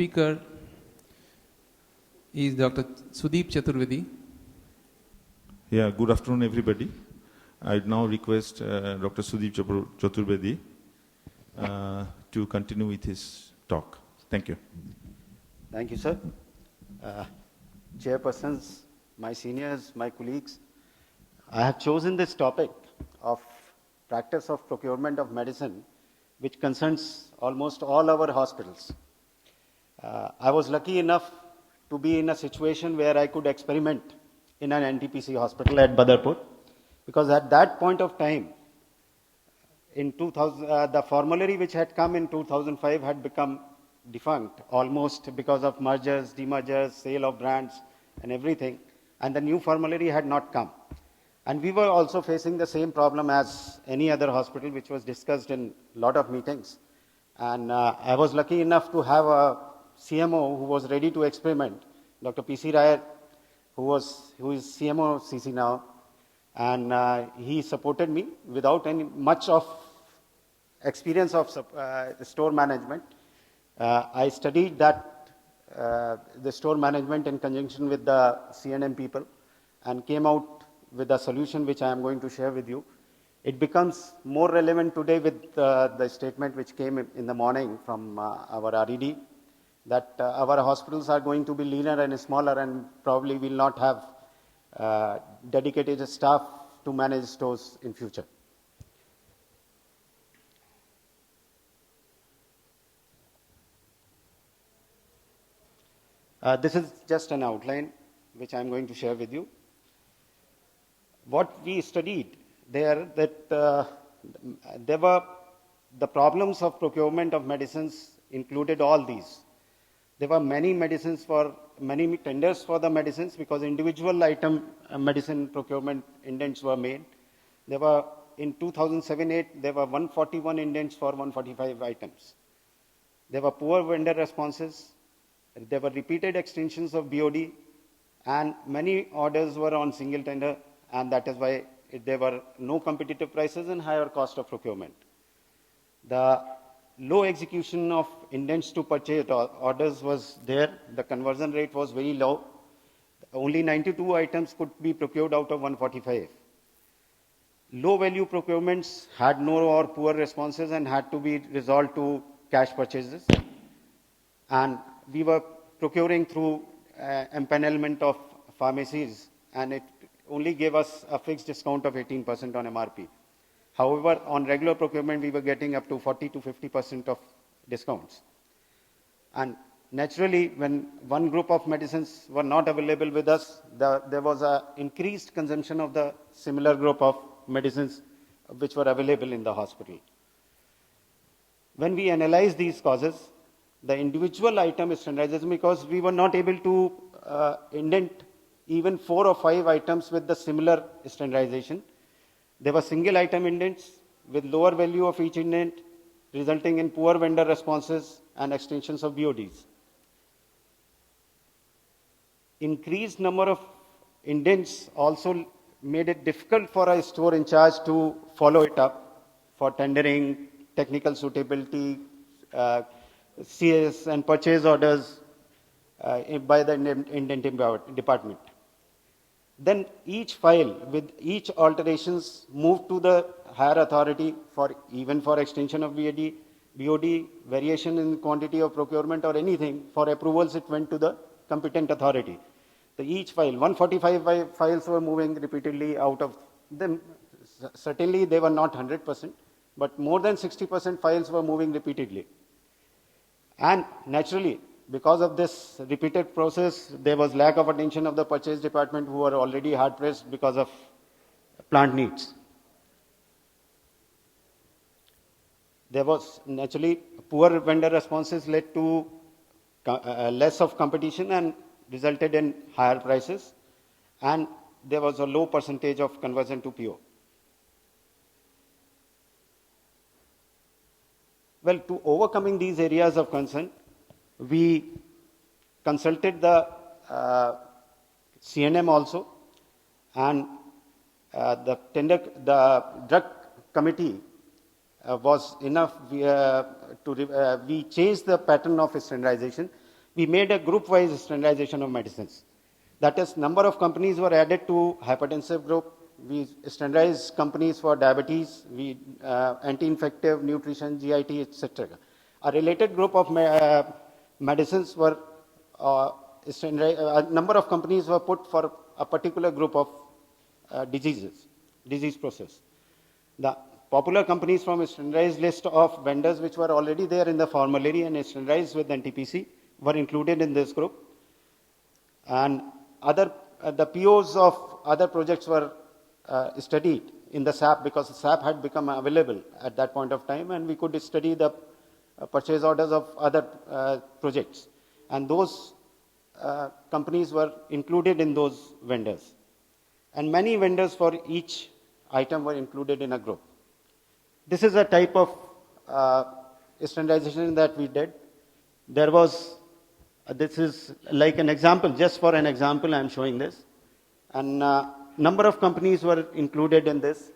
speaker is Dr. Sudeep Chaturvedi. Yeah, good afternoon, everybody. I now request Dr. Sudeep Chaturvedi to continue with his talk. Thank you. Thank you, sir. Chairpersons, my seniors, my colleagues, I have chosen this topic of practice of procurement of medicine, which concerns almost all our hospitals. I was lucky enough to be in a situation where I could experiment in an Ntpc hospital at Badarpur, because at that point of time, in 2000, the formulary which had come in 2005 had become defunct, almost because of mergers, demergers, sale of brands and everything, and the new formulary had not come. And we were also facing the same problem as any other hospital, which was discussed in a lot of meetings. And I was lucky enough to have a CMO who was ready to experiment, Dr. PC Raya, who is CMO CC now, and he supported me without any much of experience of store management. I studied that the store management in conjunction with the CNM people and came out with a solution which I am going to share with you. It becomes more relevant today with the statement which came in the morning from our RED, that our hospitals are going to be leaner and smaller and probably will not have dedicated staff to manage stores in future. This is just an outline which I am going to share with you. What we studied there, that there were the problems of procurement of medicines included all these. There were many medicines for many tenders for the medicines because individual item medicine procurement indents were made. There were in 2007-8 there were 141 indents for 145 items. There were poor vendor responses. There were repeated extensions of BOD, and many orders were on single tender, and that is why there were no competitive prices and higher cost of procurement. The low execution of indents to purchase orders was there. The conversion rate was very low. Only 92 items could be procured out of 145. Low value procurements had no or poor responses and had to be resolved to cash purchases. And we were procuring through empanelment of pharmacies, and it only gave us a fixed discount of 18% on MRP. However, on regular procurement, we were getting up to 40 to 50% of discounts. And naturally, when one group of medicines were not available with us, there was an increased consumption of the similar group of medicines which were available in the hospital. When we analyzed these causes, the individual item standardization, because we were not able to indent even 4 or 5 items with the similar standardization. There were single item indents with lower value of each indent, resulting in poor vendor responses and extensions of BODs. Increased number of indents also made it difficult for a store in charge to follow it up for tendering, technical suitability, CS and purchase orders by the indenting department. Then each file with each alterations moved to the higher authority for even for extension of BOD, variation in quantity of procurement or anything. For approvals, it went to the competent authority. So each file, 145 files were moving repeatedly out of them. Certainly they were not 100%, but more than 60% files were moving repeatedly. And naturally, because of this repeated process, there was lack of attention of the purchase department who were already hard pressed because of plant needs. There was naturally poor vendor responses led to less of competition and resulted in higher prices, and there was a low percentage of conversion to PO. Well, to overcoming these areas of concern, we consulted the CNM also, and the drug committee was enough we changed the pattern of standardization, we made a group-wise standardization of medicines. That is, number of companies were added to hypertensive group. We standardized companies for diabetes, anti-infective, nutrition, GIT, etc. A related group of medicines were a number of companies were put for a particular group of disease process. The popular companies from a standardized list of vendors which were already there in the formulary and standardized with Ntpc were included in this group. And the POs of other projects were studied in the SAP because the SAP had become available at that point of time, and we could study the purchase orders of other projects. And those companies were included in those vendors. And many vendors for each item were included in a group. This is a type of standardization that we did. There was, this is like an example, just for an example, I'm showing this. And number of companies were included in this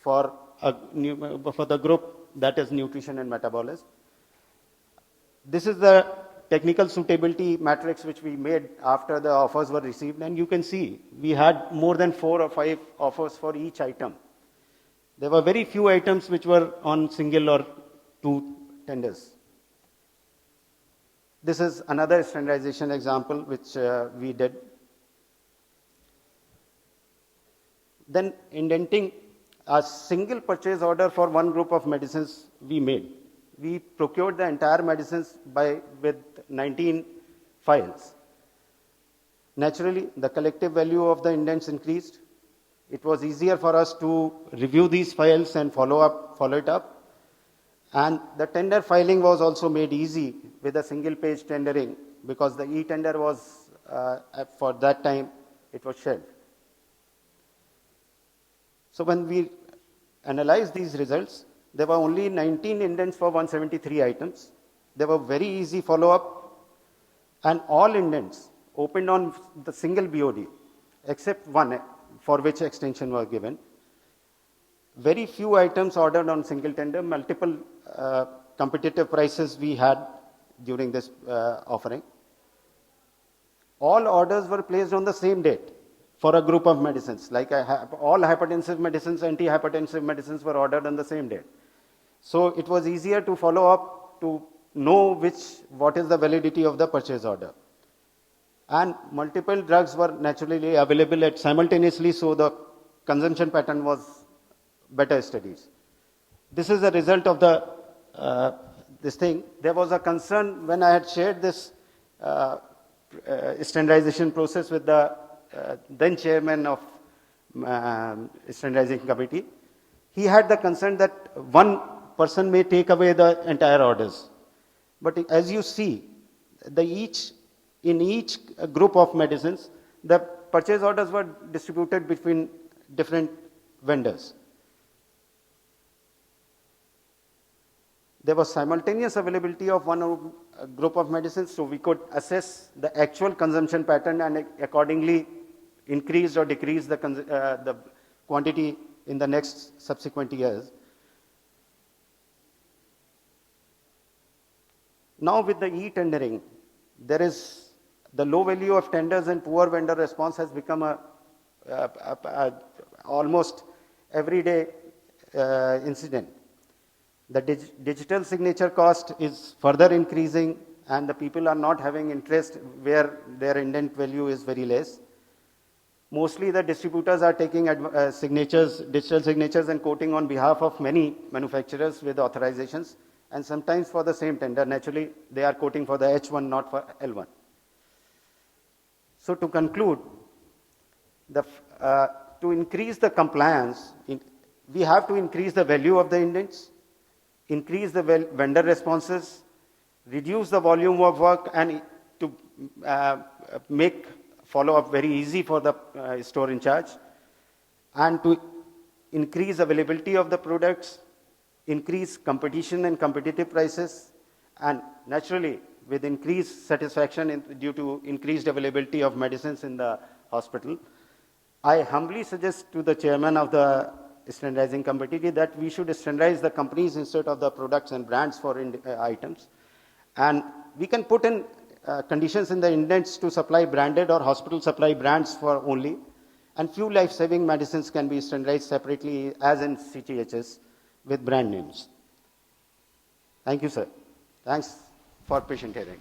for the group that is nutrition and metabolism. This is the technical suitability matrix which we made after the offers were received, and you can see we had more than 4 or 5 offers for each item. There were very few items which were on single or 2 tenders. This is another standardization example which we did. Then indenting a single purchase order for one group of medicines we made. We procured the entire medicines with 19 files. Naturally, the collective value of the indents increased. It was easier for us to review these files and follow it up. And the tender filing was also made easy with a single page tendering because the e-tender was, for that time, it was shelved. So when we analyzed these results, there were only 19 indents for 173 items. They were very easy follow-up, and all indents opened on the single BOD, except one for which extension was given. Very few items ordered on single tender, multiple competitive prices we had during this offering. All orders were placed on the same date for a group of medicines. Like all hypertensive medicines, anti-hypertensive medicines were ordered on the same date. So it was easier to follow up to know what is the validity of the purchase order. And multiple drugs were naturally available simultaneously, so the consumption pattern was better studied. This is the result of this thing. There was a concern when I had shared this standardization process with the then chairman of standardization committee. He had the concern that one person may take away the entire orders. But as you see, in each group of medicines, the purchase orders were distributed between different vendors. There was simultaneous availability of one group of medicines, so we could assess the actual consumption pattern and accordingly increase or decrease the quantity in the next subsequent years. Now with the e-tendering, there is the low value of tenders and poor vendor response has become a almost everyday incident. The digital signature cost is further increasing, and the people are not having interest where their indent value is very less. Mostly the distributors are taking digital signatures and quoting on behalf of many manufacturers with authorizations, and sometimes for the same tender. Naturally, they are quoting for the H1, not for L1. So to conclude, to increase the compliance, we have to increase the value of the indents, increase the vendor responses, reduce the volume of work, and to make follow-up very easy for the store in charge, and to increase availability of the products, increase competition and competitive prices, and naturally with increased satisfaction due to increased availability of medicines in the hospital. I humbly suggest to the chairman of the standardizing committee that we should standardize the companies instead of the products and brands for items. And we can put in conditions in the indents to supply branded or hospital supply brands for only, and few life-saving medicines can be standardized separately as in CTHS with brand names. Thank you, sir. Thanks for patient hearing.